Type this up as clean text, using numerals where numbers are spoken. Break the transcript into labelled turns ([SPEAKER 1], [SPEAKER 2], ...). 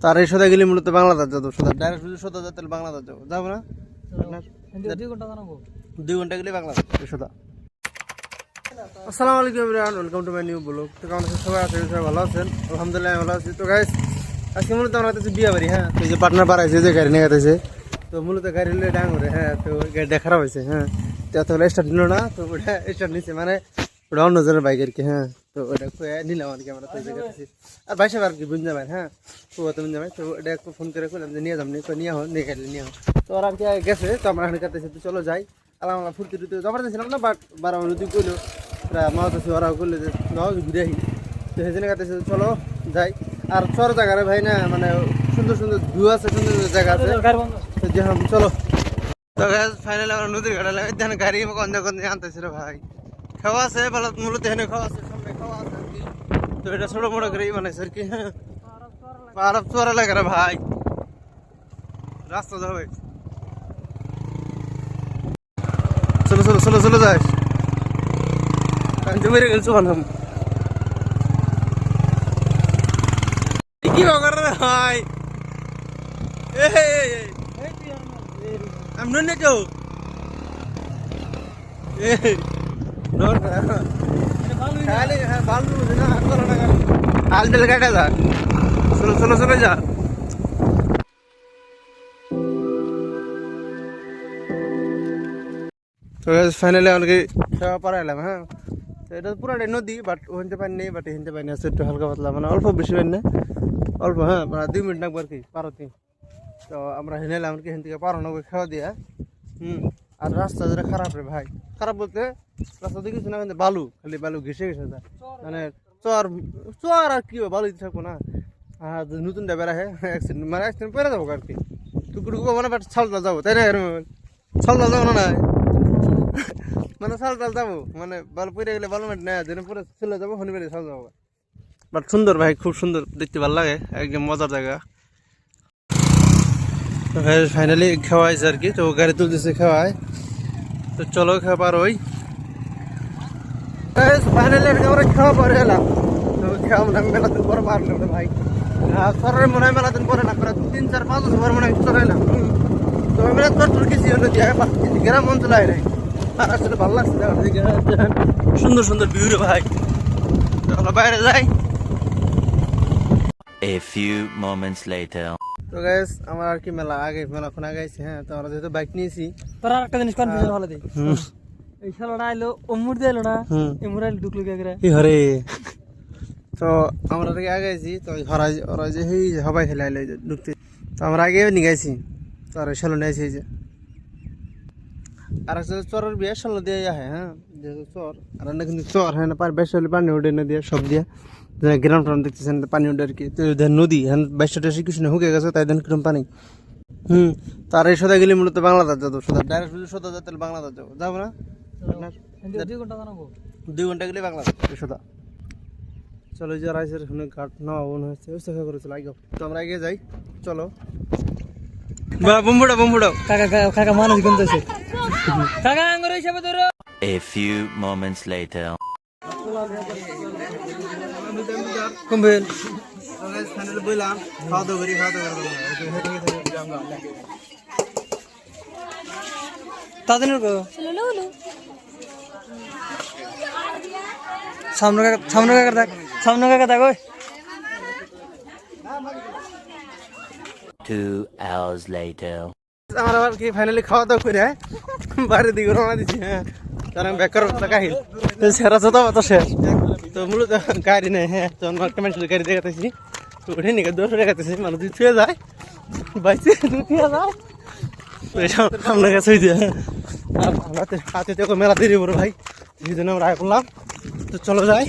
[SPEAKER 1] তার এই সোজা গেলে মূলত বাংলাদেশ যাবো, সোজা ডাইরেক্ট যদি সোজা যাতে বাংলাদেশ যাবো, যাবো না? 2 ঘন্টা গেলে বাংলাদেশ সোজা। আসসালামু আলাইকুম everyone, welcome to my new blog. তো কেমন আছেন সবাই? আছেন সবাই ভালো আছেন? আলহামদুলিল্লাহ আমি ভালো আছি। তো গাইস আজকে মূলত আমরা হচ্ছে বিয়ে বাড়ি, হ্যাঁ। তো এই যে পার্টনার বাড়াইছে যে গাড়ি নিয়ে গেছে, তো মূলত গাড়ি হলে ডাঙরে, হ্যাঁ। তো গাড়িটা খারাপ হয়েছে, হ্যাঁ। তো এতগুলো স্টার্ট নিল না, তো ওটা স্টার্ট নিচ্ছে, মানে ওটা অন্য জনের বাইক আর কি, হ্যাঁ। তো ওটা নিলাম আর কি আমরা, তো জায়গাতেছি আর বাইশে আর কি বুঝতে পারি, হ্যাঁ। তো বুঝতে পারি, তো এটা একটু ফোন করে করলাম যে নিয়ে যাবো, নিয়ে হন নিয়ে গেলে নিয়ে হন। তো ওরা আর কি গেছে, তো আমরা এখানে কাটতেছি, তো চলো যাই। আলাম ফুর্তি টুর্তি জমা দিয়েছিলাম না, বাট বারো যদি করলো মাছ ওরাও করলে যে ঘুরে আসি, তো সেই জন্য কাটতেছি, চলো যাই। আর চর জায়গারে ভাই না, মানে সুন্দর সুন্দর ভিউ আছে, সুন্দর সুন্দর জায়গা আছে, তো যে চলো। তো ফাইনালি আমরা নদীর ঘাটে লাগে গাড়ি কন্দে আনতেছিল ভাই। খাওয়া আছে ভালো, মূলত এখানে খাওয়া আছে, সামনে খাওয়া আছে আর কি। তো এটা ছোট মোটো করে বানাইছে আর কি, হ্যাঁ। পাহাড় চড়া লাগে রে ভাই, রাস্তা যাবে। চলো চলো চলো চলো যাই, মেরে গেছো বানাম কি করে রে ভাই। আমি নুন কেউ আলডেল কাটা যা, চলো চলো চলো যা। তো ফাইনালি আমাকে খাওয়া পারা এলাম, হ্যাঁ। তো এটা পুরাটাই নদী, বাট ওখানতে পানি নেই, বাট এখানতে পানি আছে একটু হালকা পাতলা, মানে অল্প বেশি পানি নেই, অল্প, হ্যাঁ। মানে 2 মিনিট লাগবে আর কি পারতি। তো আমরা হেনে এলাম আর কি, এখান থেকে পারানো খাওয়া দিয়া। আর রাস্তা যেটা খারাপ রে ভাই, খারাপ বলতে রাস্তা দিয়ে কিছু না, কিন্তু বালু, খালি বালু ঘেসে ঘেসে যায়, মানে চর চর আর কি বালু দিতে থাকবো না। আর নতুন ড্রাইভার আহে অ্যাক্সিডেন্ট, মানে অ্যাক্সিডেন্ট করে যাবো আর কি, টুকু টুকু মানে বাট ছালটা যাবো, তাই না? ছালটা যাবো না, মানে ছালটাল যাবো, মানে বালু পড়ে গেলে বালু মেট নেয়, যেন পুরো ছেলে যাবো, হনি বেড়ে ছাল যাবো। বাট সুন্দর ভাই, খুব সুন্দর, দেখতে ভালো লাগে, একদম মজার জায়গা। তো ভাই ফাইনালি খাওয়াইছে আর কি, তো গাড়ি তুলতেছে খাওয়ায়, তো চলো খাওয়া পার ওই ফাইনালি আমরা খাওয়া পরে এলাম। তো খাওয়া মনে হয় মেলা দিন পরে পারলাম রে ভাই, সরের মনে হয় মেলা দিন পরে না, প্রায় 3-4-5 বছর মনে হয় চলাইলাম। তো আমি তোর কিছু গ্রাম অঞ্চল আয় নাই, আর আসলে ভালো লাগছে, সুন্দর সুন্দর ভিউ রে ভাই। আমরা বাইরে যাই।
[SPEAKER 2] A few moments later.
[SPEAKER 1] তো গাইস আমার আর কি মেলাখন আগে আইছি, হ্যাঁ। তো আমরা যেহেতু বাইক নিয়েছি,
[SPEAKER 3] তোর আরেকটা জিনিস কনফিউশন হলো দেই, এই শালাটা আইলো ওমুর দিলো না, এমুর আইলো ঢুকলো কে করে
[SPEAKER 1] কি হরে। তো আমরা আগে আইছি, তো ওরা যে এই সবাই খেলে আইলো ঢুকতে, তো আমরা আগে নিগাইছি, তো আর ষোলো নিয়েছি এই যে। আর একটা চরের বিয়ে 16 দিয়ে আহে, হ্যাঁ। যেহেতু চর আর না, কিন্তু চর, হ্যাঁ না, বেশ হলে পানি উঠে না দিয়ে সব দিয়ে গ্রাম ট্রাম দেখতেছেন পানি উঠে আর কি। তো নদী, হ্যাঁ, 22টা কিছু না হুকে গেছে, তাই দেন কিরম পানি। তার এই সোজা গেলে মূলত বাংলাদেশ যাবো, সোজা ডাইরেক্ট যদি সোজা যাতে বাংলাদেশ যাবো, যাবো না? 2 ঘন্টা গেলে বাংলাদেশ সোজা। চলো যে রাইসের শুনে ঘাট নেওয়া মনে হচ্ছে, ওই চোখা করেছিল আগে। তো আমরা আগে যাই, চলো। বম্বুড়াও
[SPEAKER 3] কাকা কাকা মানুষ গুনতেছে, কাকা আঙ্গুর হিসাবে ধরো।
[SPEAKER 2] A few moments later.
[SPEAKER 1] কুম্ভেল ফাইনালি বললাম খাওয়া দাওয়া করি,
[SPEAKER 3] তাদের সামনে কাকা দেখ ওই।
[SPEAKER 2] 2 hours later.
[SPEAKER 1] আমার আবার কি ফাইনালি খাওয়া দাওয়া করে বাইরের দিকে রওনা দিচ্ছি, হ্যাঁ। কারণ বেকার কাহিল সেরা তো শেষ। তো মূলত গাড়ি নেই, হ্যাঁ। তো আমরা কমেন্ট গাড়ি দেখাতেছি, তো উঠে নিয়ে দৌড় দেখাতেছি, মানুষ দুধ ছুঁয়ে যায়, বাইসে দুধ ছুঁয়ে যায়, তো এটা আপনার কাছে আর হাতে মেলা দেরি বড় ভাই, সেই জন্য আমরা আয় করলাম। তো চলো যাই।